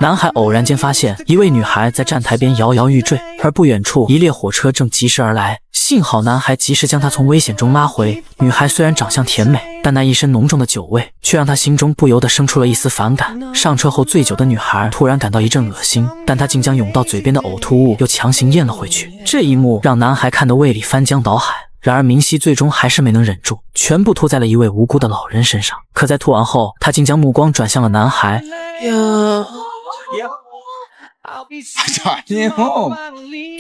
男孩偶然间发现一位女孩在站台边摇摇欲坠，而不远处一列火车正疾驶而来。幸好男孩及时将她从危险中拉回。女孩虽然长相甜美，但那一身浓重的酒味却让他心中不由得生出了一丝反感。上车后醉酒的女孩突然感到一阵恶心，但她竟将涌到嘴边的呕吐物又强行咽了回去。这一幕让男孩看得胃里翻江倒海。然而明熙最终还是没能忍住，全部吐在了一位无辜的老人身上。可在吐完后，他竟将目光转向了男孩。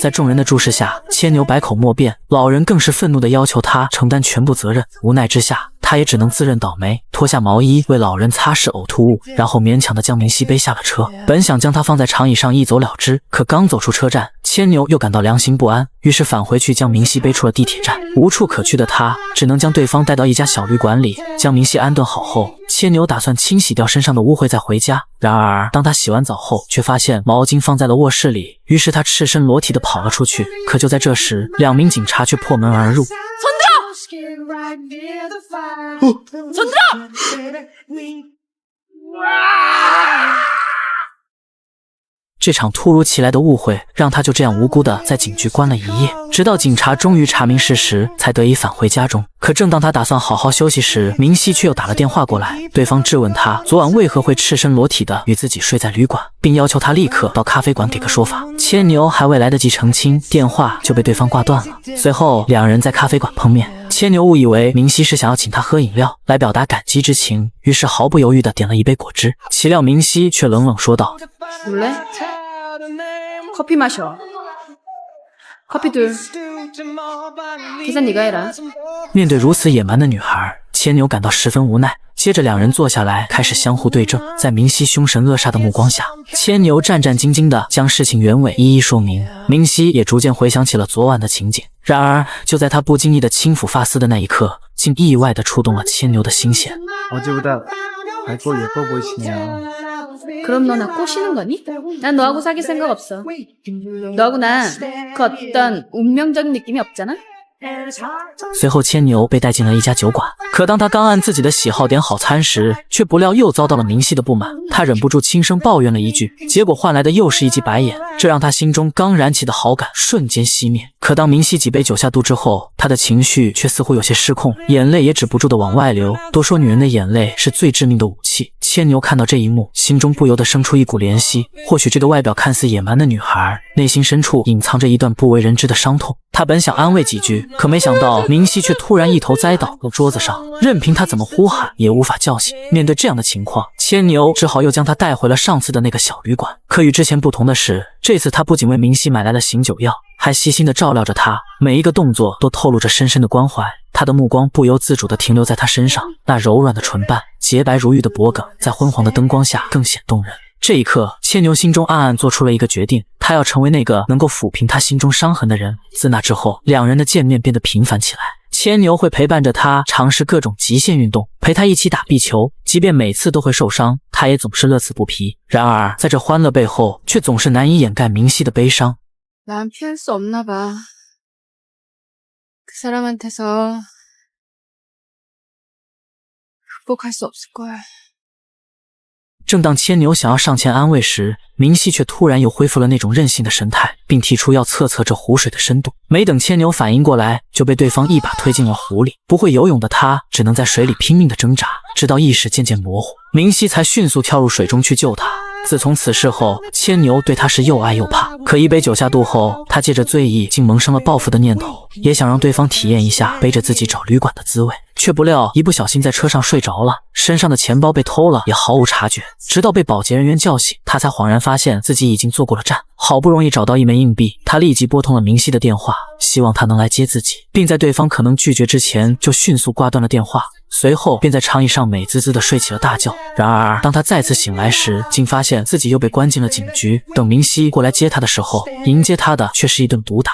在众人的注视下，牵牛百口莫辩，老人更是愤怒地要求他承担全部责任。无奈之下，他也只能自认倒霉，脱下毛衣为老人擦拭呕吐物，然后勉强地将明熙背下了车。本想将他放在长椅上一走了之，可刚走出车站，牵牛又感到良心不安，于是返回去将明熙背出了地铁站。无处可去的他只能将对方带到一家小旅馆里，将明熙安顿好后，牵牛打算清洗掉身上的污秽再回家。然而当他洗完澡后，却发现毛巾放在了卧室里，于是他赤身裸体地跑了出去。可就在这时，2名警察却破门而入。这场突如其来的误会让他就这样无辜地在警局关了一夜，直到警察终于查明事实，才得以返回家中。可正当他打算好好休息时，明熙却又打了电话过来，对方质问他昨晚为何会赤身裸体的与自己睡在旅馆，并要求他立刻到咖啡馆给个说法。牵牛还未来得及澄清，电话就被对方挂断了。随后2人在咖啡馆碰面，牵牛误以为明熙是想要请他喝饮料来表达感激之情，于是毫不犹豫地点了一杯果汁。岂料明熙却冷冷说道：커피 마셔. 커피 둘. 계산 네가 해라. 面对如此野蛮的女孩，牵牛感到十分无奈。接着2人坐下来，开始相互对证。在明熙凶神恶煞的目光下，牵牛战战兢兢地将事情原委一一说明。明熙也逐渐回想起了昨晚的情景。然而就在他不经意的轻抚发丝的那一刻，竟意外地触动了牵牛的心弦。 어제보다 밝고 예뻐 보이시네요. 그럼 너 나 꼬시는 거니? 난 너하고 사귈 생각 없어. 너하고 난 그 어떤 운명적인 느낌이 없잖아? 随后牵牛被带进了一家酒馆，可当他刚按自己的喜好点好餐时，却不料又遭到了明熙的不满。他忍不住轻声抱怨了一句，结果换来的又是一记白眼，这让他心中刚燃起的好感瞬间熄灭。可当明熙几杯酒下肚之后，他的情绪却似乎有些失控，眼泪也止不住的往外流。都说女人的眼泪是最致命的武器，牵牛看到这一幕，心中不由得生出一股怜惜。或许这个外表看似野蛮的女孩，内心深处隐藏着一段不为人知的伤痛。他本想安慰几句，可没想到明熙却突然一头栽倒到桌子上，任凭他怎么呼喊也无法叫醒。面对这样的情况，牵牛只好又将他带回了上次的那个小旅馆。可与之前不同的是，这次他不仅为明熙买来了醒酒药，还细心地照料着他，每一个动作都透露着深深的关怀。他的目光不由自主地停留在他身上，那柔软的唇瓣，洁白如玉的脖颈，在昏黄的灯光下更显动人。这一刻，牵牛心中暗暗做出了一个决定，他要成为那个能够抚平他心中伤痕的人。自那之后，2人的见面变得频繁起来。牵牛会陪伴着他尝试各种极限运动，陪他一起打壁球，即便每次都会受伤，他也总是乐此不疲。然而在这欢乐背后，却总是难以掩盖明熙的悲伤。 난 피할 수 없나 봐. 그 사람한테서 극복할 수 없을 거야. 正当牵牛想要上前安慰时，明熙却突然又恢复了那种任性的神态，并提出要测测这湖水的深度。没等牵牛反应过来，就被对方一把推进了湖里。不会游泳的他只能在水里拼命地挣扎，直到意识渐渐模糊，明熙才迅速跳入水中去救他。自从此事后，牵牛对他是又爱又怕。可一杯酒下肚后，他借着醉意竟萌生了报复的念头，也想让对方体验一下背着自己找旅馆的滋味。却不料一不小心在车上睡着了，身上的钱包被偷了也毫无察觉，直到被保洁人员叫醒，他才恍然发现自己已经坐过了站。好不容易找到一枚硬币，他立即拨通了明熙的电话，希望他能来接自己，并在对方可能拒绝之前就迅速挂断了电话。随后便在长椅上美滋滋地睡起了大觉。然而当他再次醒来时，竟发现自己又被关进了警局。等明熙过来接他的时候，迎接他的却是一顿毒打。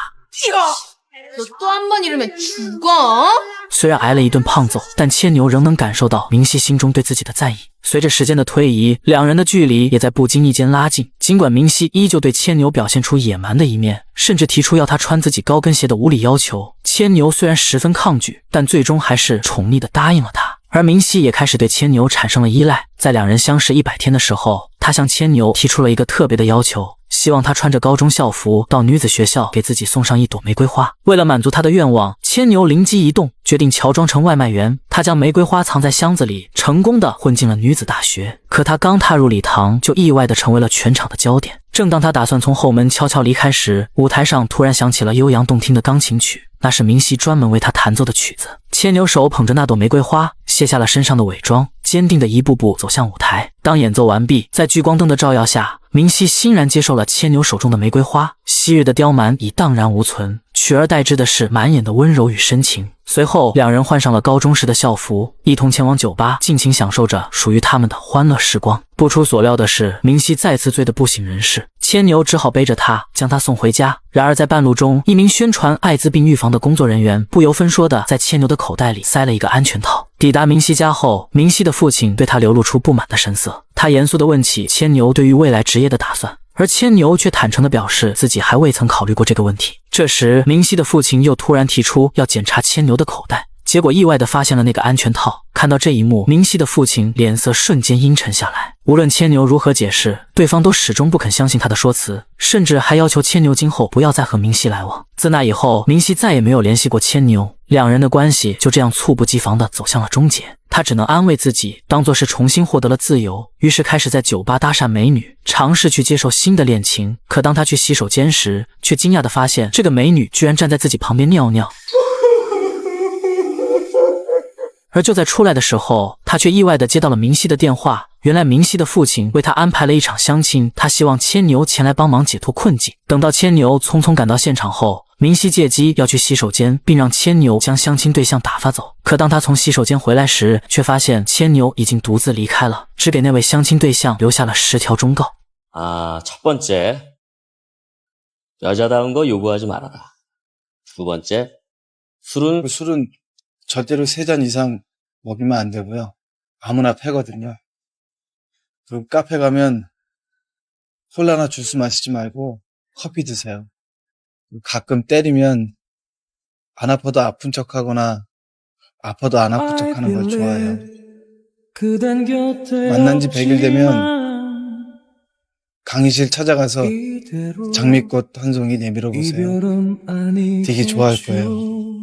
너 또 한 번 이러면 죽어. 虽然挨了一顿胖揍，但牵牛仍能感受到明熙心中对自己的在意。随着时间的推移，2人的距离也在不经意间拉近。尽管明熙依旧对牵牛表现出野蛮的一面，甚至提出要他穿自己高跟鞋的无理要求，牵牛虽然十分抗拒，但最终还是宠溺地答应了他。而明熙也开始对牵牛产生了依赖。在两人相识100天的时候，他向牵牛提出了一个特别的要求，希望他穿着高中校服到女子学校给自己送上一朵玫瑰花。为了满足他的愿望，牵牛灵机一动，决定乔装成外卖员。他将玫瑰花藏在箱子里，成功的混进了女子大学。可他刚踏入礼堂，就意外的成为了全场的焦点。正当他打算从后门悄悄离开时，舞台上突然响起了悠扬动听的钢琴曲，那是明熙专门为他弹奏的曲子。牵牛手捧着那朵玫瑰花，卸下了身上的伪装，坚定的一步步走向舞台。当演奏完毕，在聚光灯的照耀下，明熙欣然接受了牵牛手中的玫瑰花。昔日的刁蛮已荡然无存，取而代之的是满眼的温柔与深情。随后，两人换上了高中时的校服，一同前往酒吧，尽情享受着属于他们的欢乐时光。不出所料的是，明熙再次醉得不省人事，牵牛只好背着他将他送回家。然而在半路中，一名宣传艾滋病预防的工作人员不由分说地在牵牛的口袋里塞了一个安全套。抵达明熙家后，明熙的父亲对他流露出不满的神色，他严肃地问起牵牛对于未来职业的打算。而牵牛却坦诚地表示自己还未曾考虑过这个问题。这时，明熙的父亲又突然提出要检查牵牛的口袋，结果意外地发现了那个安全套。看到这一幕，明熙的父亲脸色瞬间阴沉下来。无论牵牛如何解释，对方都始终不肯相信他的说辞，甚至还要求牵牛今后不要再和明熙来往。自那以后，明熙再也没有联系过牵牛，两人的关系就这样猝不及防地走向了终结。他只能安慰自己，当作是重新获得了自由，于是开始在酒吧搭讪美女，尝试去接受新的恋情。可当他去洗手间时，却惊讶地发现这个美女居然站在自己旁边尿尿。而就在出来的时候，他却意外地接到了明熙的电话。原来明熙的父亲为他安排了一场相亲，他希望牵牛前来帮忙解脱困境。等到牵牛匆匆赶到现场后，明熙借机要去洗手间，并让牵牛将相亲对象打发走。可当他从洗手间回来时，却发现牵牛已经独自离开了，只给那位相亲对象留下了10条忠告。첫 번째, 여자다운 거 요구하지 말아라. 두 번째, 술은 절대로 3잔 이상 먹이면 안 되고요. 아무나 패거든요. 그리고 카페 가면 콜라나 주스 마시지 말고 커피 드세요. 가끔 때리면 안 아파도 아픈 척하거나 아파도 안 아픈 척하는 걸 좋아해요. 만난 지 100일 되면 강의실 찾아가서 장미꽃 한 송이 내밀어 보세요. 되게 좋아할 거예요.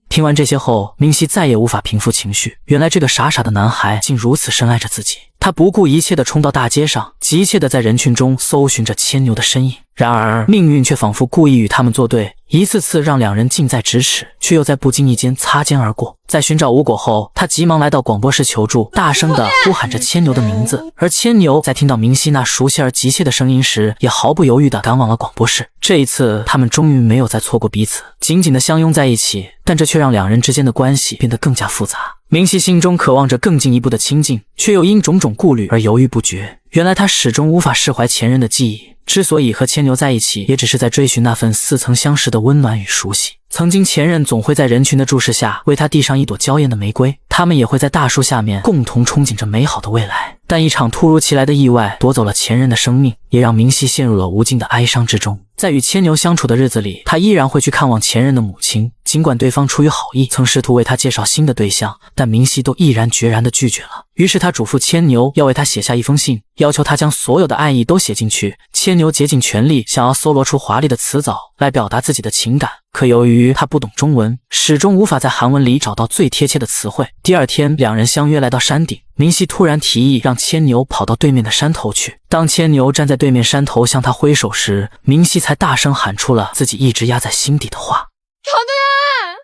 听完这些后，明熙再也无法平复情绪。原来这个傻傻的男孩竟如此深爱着自己。他不顾一切地冲到大街上，急切地在人群中搜寻着牵牛的身影。然而命运却仿佛故意与他们作对，一次次让两人近在咫尺，却又在不经意间擦肩而过。在寻找无果后，他急忙来到广播室求助，大声地呼喊着牵牛的名字。而牵牛在听到明熙那熟悉而急切的声音时，也毫不犹豫地赶往了广播室。这一次，他们终于没有再错过彼此，紧紧地相拥在一起。但这却让两人之间的关系变得更加复杂。明熙心中渴望着更进一步的亲近，却又因种种顾虑而犹豫不决。原来他始终无法释怀前任的记忆，之所以和牵牛在一起，也只是在追寻那份似曾相识的温暖与熟悉。曾经前任总会在人群的注视下为他递上一朵娇艳的玫瑰，他们也会在大树下面共同憧憬着美好的未来。但一场突如其来的意外夺走了前任的生命，也让明熙陷入了无尽的哀伤之中。在与牵牛相处的日子里，他依然会去看望前任的母亲，尽管对方出于好意曾试图为他介绍新的对象，但明熙都毅然决然地拒绝了。于是他嘱咐牵牛要为他写下一封信，要求他将所有的爱意都写进去。牵牛竭尽全力想要搜罗出华丽的词藻来表达自己的情感，可由于他不懂中文，始终无法在韩文里找到最贴切的词汇。第二天，两人相约来到山顶，明熙突然提议让牵牛跑到对面的山头去。当牵牛站在对面山头向他挥手时，明熙才大声喊出了自己一直压在心底的话：견우야!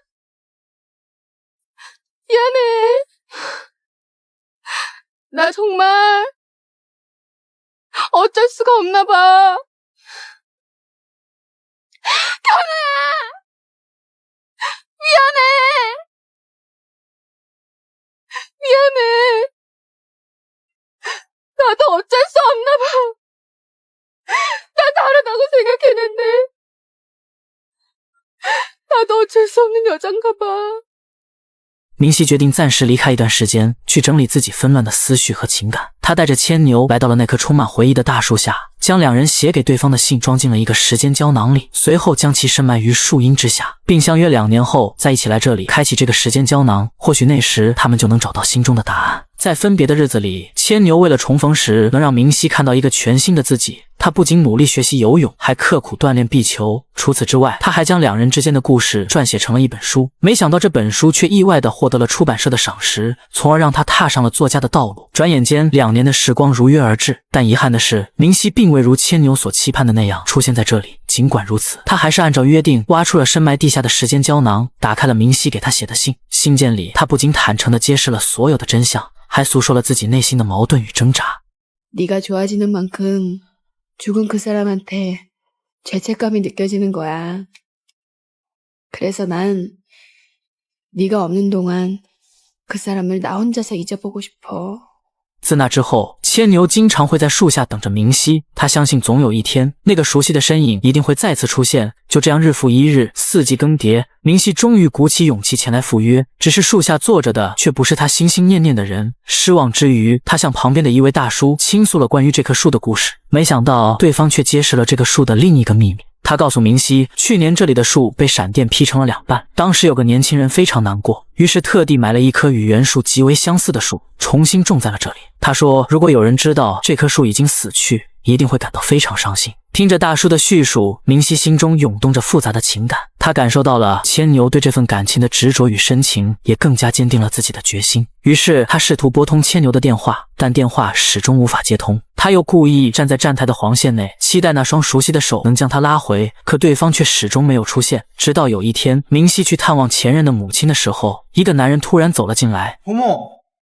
미안해. 나 정말 어쩔 수가 없나 봐. 견우야! 미안해. 미안해. 나도 어쩔 수 없나 봐. 나 다르다고 생각했는데 나도 어쩔 수 없는 여잔가 봐. 明熙决定暂时离开一段时间，去整理自己纷乱的思绪和情感。他带着牵牛来到了那棵充满回忆的大树下，将两人写给对方的信装进了一个时间胶囊里，随后将其深埋于树荫之下，并相约2年后再一起来这里开启这个时间胶囊，或许那时他们就能找到心中的答案。在分别的日子里，牵牛为了重逢时能让明熙看到一个全新的自己，他不仅努力学习游泳，还刻苦锻炼壁球。除此之外，他还将两人之间的故事撰写成了一本书。没想到这本书却意外地获得了出版社的赏识，从而让他踏上了作家的道路。转眼间，2年的时光如约而至，但遗憾的是，明熙并未如牵牛所期盼的那样出现在这里。尽管如此，他还是按照约定挖出了深埋地下的时间胶囊，打开了明熙给他写的信。信件里，他不仅坦诚地揭示了所有的真相，还诉说了自己内心的矛盾与挣扎。네가 좋아지는 만큼 죽은 그 사람한테 죄책감이 느껴지는 거야. 그래서 난 네가 없는 동안 그 사람을 나 혼자서 잊어보고 싶어. 自那之后，牵牛经常会在树下等着明熙，他相信总有一天，那个熟悉的身影一定会再次出现。就这样日复一日，四季更迭，明熙终于鼓起勇气前来赴约，只是树下坐着的却不是他心心念念的人。失望之余，他向旁边的一位大叔倾诉了关于这棵树的故事，没想到对方却揭示了这棵树的另一个秘密。他告诉明熙，去年这里的树被闪电劈成了2半，当时有个年轻人非常难过，于是特地买了一棵与原树极为相似的树，重新种在了这里。他说，如果有人知道这棵树已经死去，一定会感到非常伤心。听着大叔的叙述，明熙心中涌动着复杂的情感，他感受到了牵牛对这份感情的执着与深情，也更加坚定了自己的决心。于是他试图拨通牵牛的电话，但电话始终无法接通。他又故意站在站台的黄线内，期待那双熟悉的手能将他拉回，可对方却始终没有出现。直到有一天，明熙去探望前任的母亲的时候，一个男人突然走了进来。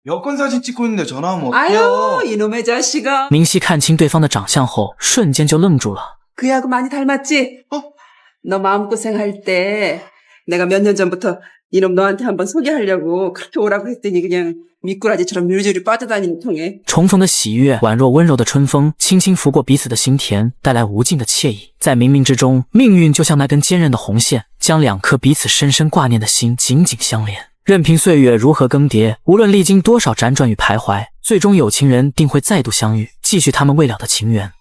여권사진 찍고 있는데 전화하면 아유, 어떡해요? 이놈의 자식아. 明熙看清对方的长相后，瞬间就愣住了。 그애하고 많이 닮았지? 너 마음고생할 때 내가 몇 년 전부터 이놈 너한테 한번 소개하려고 그렇게 오라고 했더니 그냥 미꾸라지처럼 유리유리 빠져다니는 통에. 重逢的喜悦宛若温柔的春风，轻轻拂过彼此的心田，带来无尽的惬意。在冥冥之中，命运就像那根坚韧的红线，将2颗彼此深深挂念的心紧紧相连。任凭岁月如何更迭，无论历经多少辗转与徘徊，最终有情人定会再度相遇，继续他们未了的情缘。